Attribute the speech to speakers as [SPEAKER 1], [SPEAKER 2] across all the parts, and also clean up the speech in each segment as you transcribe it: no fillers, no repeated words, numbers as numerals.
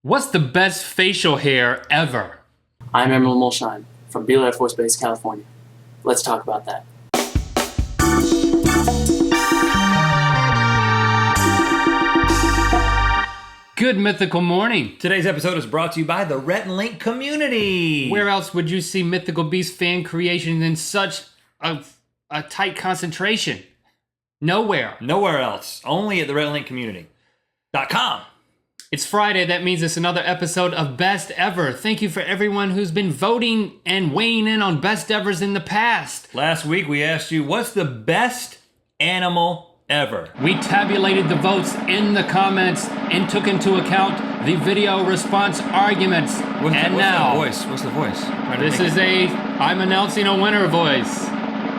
[SPEAKER 1] What's the best facial hair ever?
[SPEAKER 2] I'm Emerald Mulshine from Beale Air Force Base, California. Let's talk about that.
[SPEAKER 1] Good mythical morning.
[SPEAKER 3] Today's episode is brought to you by the Rhett and Link Kommunity.
[SPEAKER 1] Where else would you see Mythical Beast fan creations in such a tight concentration? Nowhere.
[SPEAKER 3] Nowhere else. Only at the RhettandLinKommunity.com.
[SPEAKER 1] It's Friday. That means it's another episode of Best Ever. Thank you for everyone who's been voting and weighing in on Best Evers in the past.
[SPEAKER 3] Last week we asked you, what's the best animal ever?
[SPEAKER 1] We tabulated the votes in the comments and took into account the video response arguments.
[SPEAKER 3] What's the voice?
[SPEAKER 1] I'm announcing a winner voice.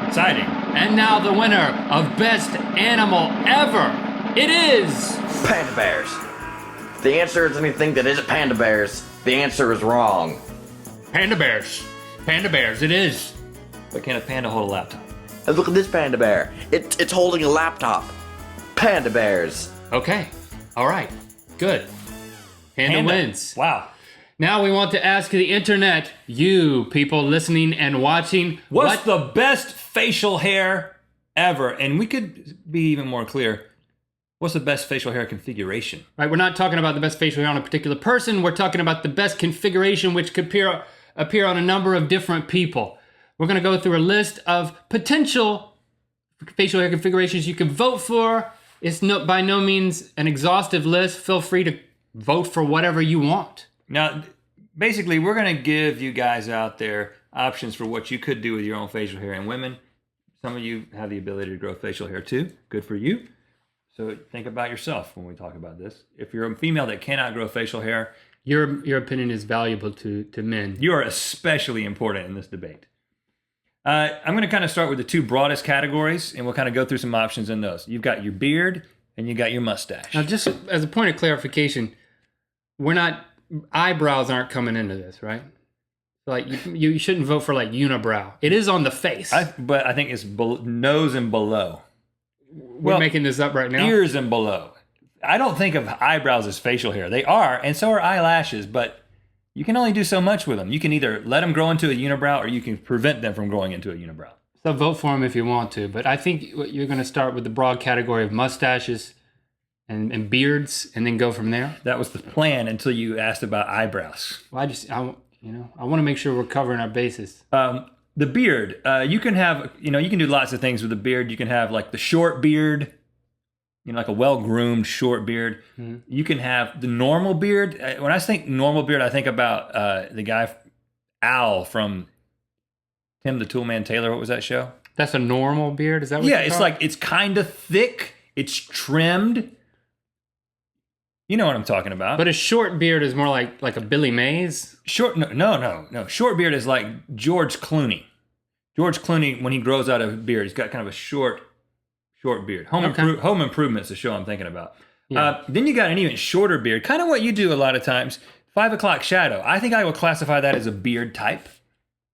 [SPEAKER 3] Exciting.
[SPEAKER 1] And now the winner of Best Animal Ever. It is...
[SPEAKER 4] Panda bears. The answer is anything that isn't panda bears. The answer is wrong.
[SPEAKER 1] Panda bears. Panda bears, it is.
[SPEAKER 3] But can a panda hold a laptop?
[SPEAKER 4] And look at this panda bear. It's holding a laptop. Panda bears.
[SPEAKER 1] Okay. All right. Good. Panda wins.
[SPEAKER 3] Wow.
[SPEAKER 1] Now we want to ask the internet, you people listening and watching,
[SPEAKER 3] What's the best facial hair ever? And we could be even more clear. What's the best facial hair configuration?
[SPEAKER 1] Right, we're not talking about the best facial hair on a particular person. We're talking about the best configuration which could appear on a number of different people. We're going to go through a list of potential facial hair configurations you can vote for. It's by no means an exhaustive list. Feel free to vote for whatever you want.
[SPEAKER 3] Now, basically, we're going to give you guys out there options for what you could do with your own facial hair. And women, some of you have the ability to grow facial hair too. Good for you. So think about yourself when we talk about this. If you're a female that cannot grow facial hair,
[SPEAKER 1] your opinion is valuable to men.
[SPEAKER 3] You are especially important in this debate. I'm going to kind of start with the two broadest categories, and we'll kind of go through some options in those. You've got your beard, and you got your mustache.
[SPEAKER 1] Now, just as a point of clarification, eyebrows aren't coming into this, right? Like you shouldn't vote for like unibrow. It is on the face.
[SPEAKER 3] But I think it's nose and below.
[SPEAKER 1] We're making this up right now.
[SPEAKER 3] Ears and below. I don't think of eyebrows as facial hair. They are, and so are eyelashes, but you can only do so much with them. You can either let them grow into a unibrow or you can prevent them from growing into a unibrow.
[SPEAKER 1] So vote for them if you want to, but I think you're going to start with the broad category of mustaches and beards and then go from there.
[SPEAKER 3] That was the plan until you asked about eyebrows.
[SPEAKER 1] Well, I want to make sure we're covering our bases.
[SPEAKER 3] The beard, you can have, you can do lots of things with the beard. You can have like the short beard, like a well-groomed short beard. Mm-hmm. You can have the normal beard. When I think normal beard, I think about the guy, Al from Tim the Toolman Taylor. What was that show?
[SPEAKER 1] That's a normal beard? Is that what you're
[SPEAKER 3] it's like, it's kind of thick. It's trimmed. You know what I'm talking about.
[SPEAKER 1] But a short beard is more like a Billy Mays?
[SPEAKER 3] No. Short beard is like George Clooney. George Clooney, when he grows out of a beard, he's got kind of a short beard. Home Improvement's the show I'm thinking about. Yeah. Then you got an even shorter beard, kind of what you do a lot of times. 5 o'clock shadow. I think I would classify that as a beard type.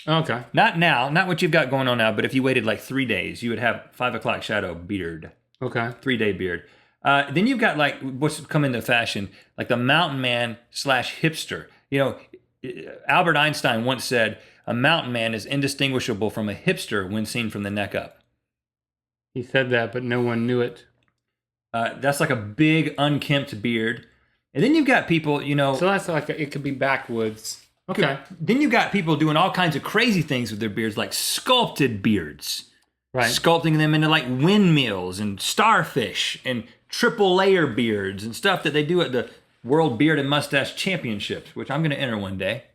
[SPEAKER 1] Okay.
[SPEAKER 3] Not now, not what you've got going on now, but if you waited like 3 days, you would have 5 o'clock shadow beard.
[SPEAKER 1] Okay.
[SPEAKER 3] 3-day beard. Then you've got like what's come into fashion, like the mountain man / hipster. Albert Einstein once said, a mountain man is indistinguishable from a hipster when seen from the neck up.
[SPEAKER 1] He said that, but no one knew it.
[SPEAKER 3] That's like a big unkempt beard. And then you've got people,
[SPEAKER 1] So that's like, it could be backwoods. Okay.
[SPEAKER 3] Then you've got people doing all kinds of crazy things with their beards, like sculpted beards.
[SPEAKER 1] Right.
[SPEAKER 3] Sculpting them into like windmills and starfish and triple layer beards and stuff that they do at the World Beard and Mustache Championships, which I'm going to enter one day.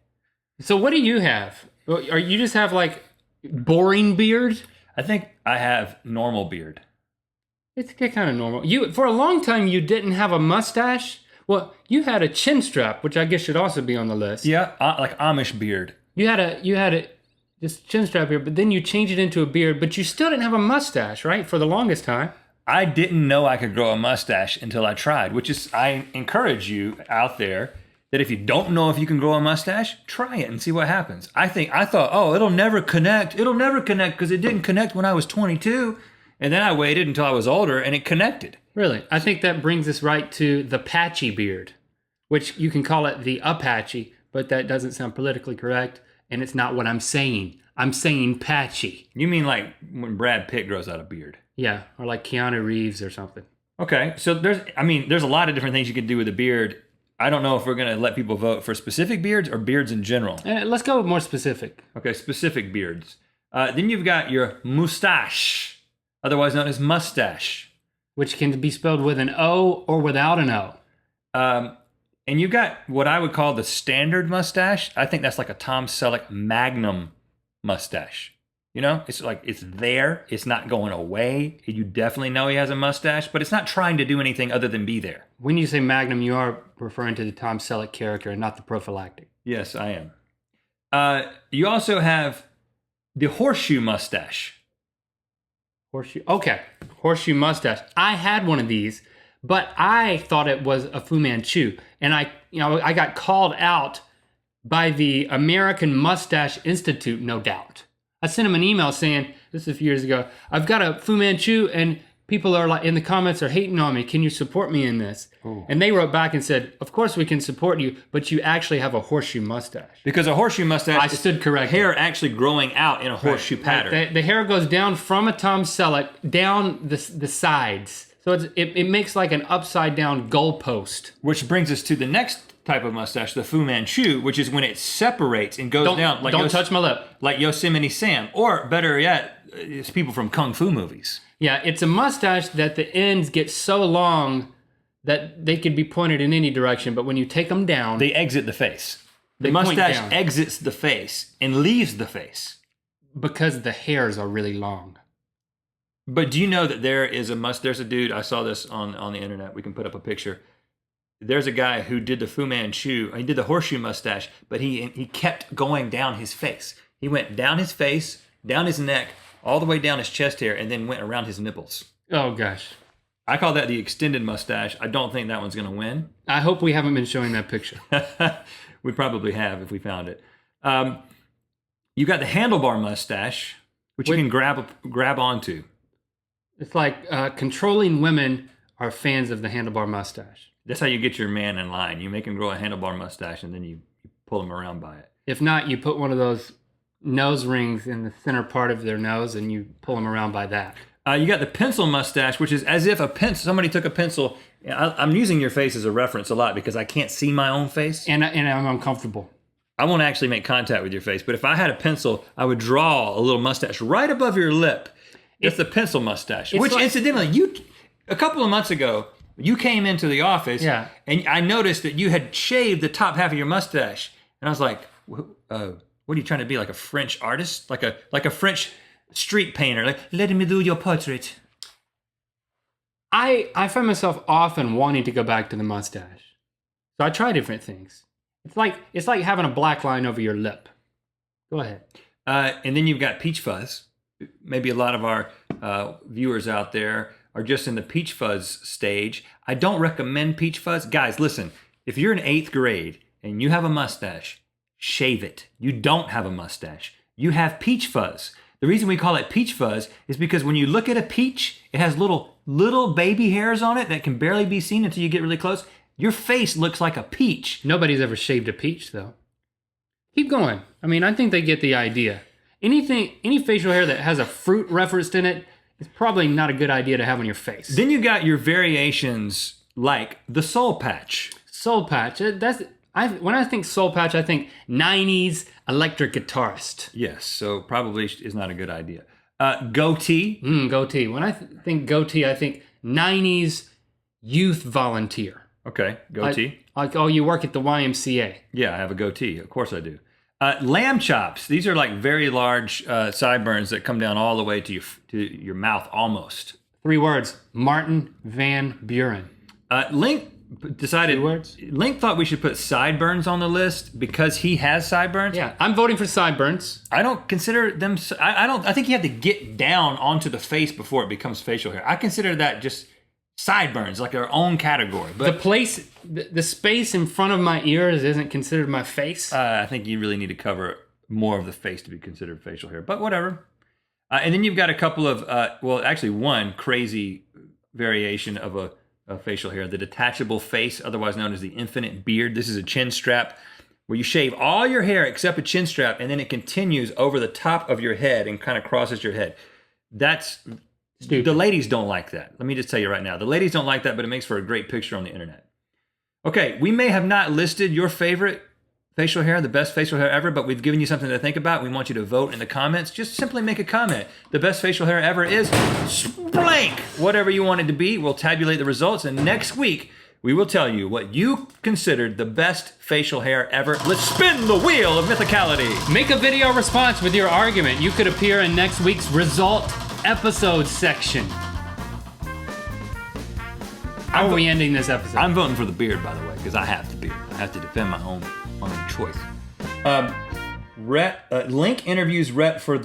[SPEAKER 1] So what do you have? Or you just have like boring beard?
[SPEAKER 3] I think I have normal beard.
[SPEAKER 1] It's kind of normal. For a long time you didn't have a mustache. Well, you had a chin strap, which I guess should also be on the list.
[SPEAKER 3] Yeah, like Amish beard.
[SPEAKER 1] You had a just chin strap here, but then you changed it into a beard, but you still didn't have a mustache, right? For the longest time.
[SPEAKER 3] I didn't know I could grow a mustache until I tried, which is, I encourage you out there that if you don't know if you can grow a mustache, try it and see what happens. I thought, it'll never connect. It'll never connect because it didn't connect when I was 22. And then I waited until I was older and it connected.
[SPEAKER 1] Really? I think that brings us right to the patchy beard. which you can call it the Apache, but that doesn't sound politically correct, and it's not what I'm saying. I'm saying Patchy.
[SPEAKER 3] You mean like when Brad Pitt grows out a beard?
[SPEAKER 1] Yeah, or like Keanu Reeves or something.
[SPEAKER 3] Okay, so there's a lot of different things you could do with a beard. I don't know if we're going to let people vote for specific beards or beards in general.
[SPEAKER 1] Let's go with more specific.
[SPEAKER 3] Okay, specific beards. Then you've got your moustache, otherwise known as mustache.
[SPEAKER 1] Which can be spelled with an O or without an O.
[SPEAKER 3] And you've got what I would call the standard mustache. I think that's like a Tom Selleck Magnum mustache. You know, it's like it's there. It's not going away. You definitely know he has a mustache, but it's not trying to do anything other than be there.
[SPEAKER 1] When you say Magnum, you are referring to the Tom Selleck character and not the prophylactic.
[SPEAKER 3] Yes, I am. You also have the horseshoe mustache.
[SPEAKER 1] Horseshoe. Okay, horseshoe mustache. I had one of these, but I thought it was a Fu Manchu, and I got called out by the American Mustache Institute, no doubt. I sent him an email saying, this is a few years ago, I've got a Fu Manchu and people are like in the comments are hating on me. Can you support me in this? Ooh. And they wrote back and said, of course we can support you, but you actually have a horseshoe mustache.
[SPEAKER 3] Because a horseshoe mustache
[SPEAKER 1] I stood corrected.
[SPEAKER 3] Hair actually growing out in a horseshoe pattern.
[SPEAKER 1] Right. The hair goes down from a Tom Selleck down the sides. So it makes like an upside down goalpost.
[SPEAKER 3] Which brings us to the next type of mustache, the Fu Manchu, which is when it separates and goes down. Like
[SPEAKER 1] don't touch my lip.
[SPEAKER 3] Like Yosemite Sam. Or better yet, it's people from Kung Fu movies.
[SPEAKER 1] Yeah, it's a mustache that the ends get so long that they could be pointed in any direction, but when you take them down...
[SPEAKER 3] They exit the face. The mustache exits the face and leaves the face.
[SPEAKER 1] Because the hairs are really long.
[SPEAKER 3] But do you know that there's a dude, I saw this on the internet, we can put up a picture. There's a guy who did the Fu Manchu, he did the horseshoe mustache, but he kept going down his face. He went down his face, down his neck, all the way down his chest hair, and then went around his nipples.
[SPEAKER 1] Oh, gosh.
[SPEAKER 3] I call that the extended mustache. I don't think that one's going to win.
[SPEAKER 1] I hope we haven't been showing that picture.
[SPEAKER 3] We probably have if we found it. You got the handlebar mustache, which you can grab onto.
[SPEAKER 1] It's like controlling women are fans of the handlebar mustache.
[SPEAKER 3] That's how you get your man in line. You make him grow a handlebar mustache, and then you pull him around by it.
[SPEAKER 1] If not, you put one of those nose rings in the center part of their nose, and you pull them around by that.
[SPEAKER 3] You got the pencil mustache, which is as if somebody took a pencil. I'm using your face as a reference a lot because I can't see my own face.
[SPEAKER 1] And I'm uncomfortable.
[SPEAKER 3] I won't actually make contact with your face, but if I had a pencil, I would draw a little mustache right above your lip. It's the pencil mustache, which incidentally, a couple of months ago, you came into the office, and I noticed that you had shaved the top half of your mustache, and I was like, what are you trying to be, like a French artist? Like a French street painter? Like, let me do your portrait.
[SPEAKER 1] I find myself often wanting to go back to the mustache. So I try different things. It's like having a black line over your lip. Go ahead.
[SPEAKER 3] And then you've got peach fuzz. Maybe a lot of our viewers out there are just in the peach fuzz stage. I don't recommend peach fuzz. Guys, listen, if you're in 8th grade and you have a mustache, shave it. You don't have a mustache. You have peach fuzz. The reason we call it peach fuzz is because when you look at a peach, it has little baby hairs on it that can barely be seen until you get really close. Your face looks like a peach.
[SPEAKER 1] Nobody's ever shaved a peach, though. Keep going. I mean, I think they get the idea. Any facial hair that has a fruit referenced in it is probably not a good idea to have on your face.
[SPEAKER 3] Then you got your variations like the soul patch.
[SPEAKER 1] Soul patch. When I think soul patch, I think 90s electric guitarist.
[SPEAKER 3] Yes, so probably is not a good idea. Goatee.
[SPEAKER 1] Goatee. When I think goatee, I think 90s youth volunteer.
[SPEAKER 3] Okay, goatee.
[SPEAKER 1] Like, oh, you work at the YMCA.
[SPEAKER 3] Yeah, I have a goatee. Of course I do. Lambchops. These are like very large sideburns that come down all the way to your mouth almost.
[SPEAKER 1] 3 words. Martin Van Buren.
[SPEAKER 3] Link decided.
[SPEAKER 1] 2 words.
[SPEAKER 3] Link thought we should put sideburns on the list because he has sideburns.
[SPEAKER 1] Yeah, I'm voting for sideburns.
[SPEAKER 3] I don't consider them. I think you have to get down onto the face before it becomes facial hair. I consider that just sideburns, like their own category. But
[SPEAKER 1] the space in front of my ears isn't considered my face.
[SPEAKER 3] I think you really need to cover more of the face to be considered facial hair, but whatever. And then you've got a couple of, actually one crazy variation of a of facial hair, the detachable face, otherwise known as the infinite beard. This is a chin strap where you shave all your hair except a chin strap, and then it continues over the top of your head and kind of crosses your head. That's stupid. The ladies don't like that. Let me just tell you right now. The ladies don't like that, but it makes for a great picture on the internet. Okay, we may have not listed your favorite facial hair, the best facial hair ever, but we've given you something to think about. We want you to vote in the comments. Just simply make a comment. The best facial hair ever is blank. Whatever you want it to be, we'll tabulate the results, and next week, we will tell you what you considered the best facial hair ever. Let's spin the wheel of mythicality.
[SPEAKER 1] Make a video response with your argument. You could appear in next week's result episode section. How are we ending this episode?
[SPEAKER 3] I'm voting for the beard, by the way, because I have the beard. I have to defend my own choice. Link interviews Rhett for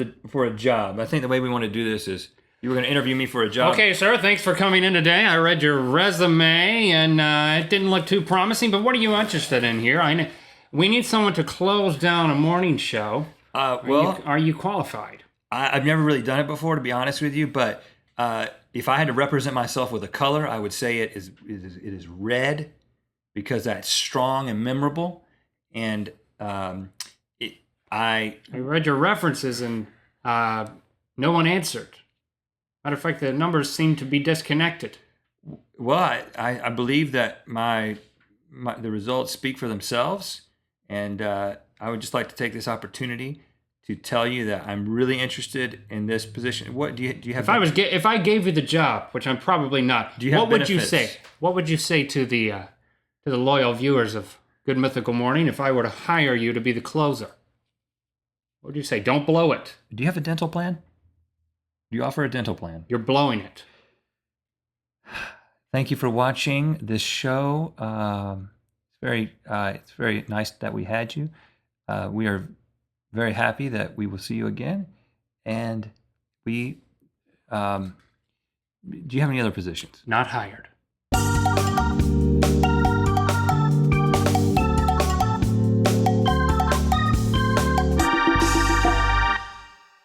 [SPEAKER 3] a job. I think the way we want to do this is you were going to interview me for a job.
[SPEAKER 1] Okay, sir. Thanks for coming in today. I read your resume, and it didn't look too promising. But what are you interested in here? We need someone to close down a morning show. Are you qualified?
[SPEAKER 3] I've never really done it before, to be honest with you. But if I had to represent myself with a color, I would say it is red, because that's strong and memorable. And I
[SPEAKER 1] read your references, and no one answered. Matter of fact, the numbers seem to be disconnected.
[SPEAKER 3] Well, I believe that the results speak for themselves, and I would just like to take this opportunity to tell you that I'm really interested in this position. What do you have?
[SPEAKER 1] If I gave you the job, which I'm probably not, what would you say? What would you say to the loyal viewers of Good Mythical Morning if I were to hire you to be the closer? What would you say? Don't blow it.
[SPEAKER 3] Do you have a dental plan? Do you offer a dental plan?
[SPEAKER 1] You're blowing it.
[SPEAKER 3] Thank you for watching this show. It's very nice that we had you. We are very happy that we will see you again. And do you have any other positions?
[SPEAKER 1] Not hired.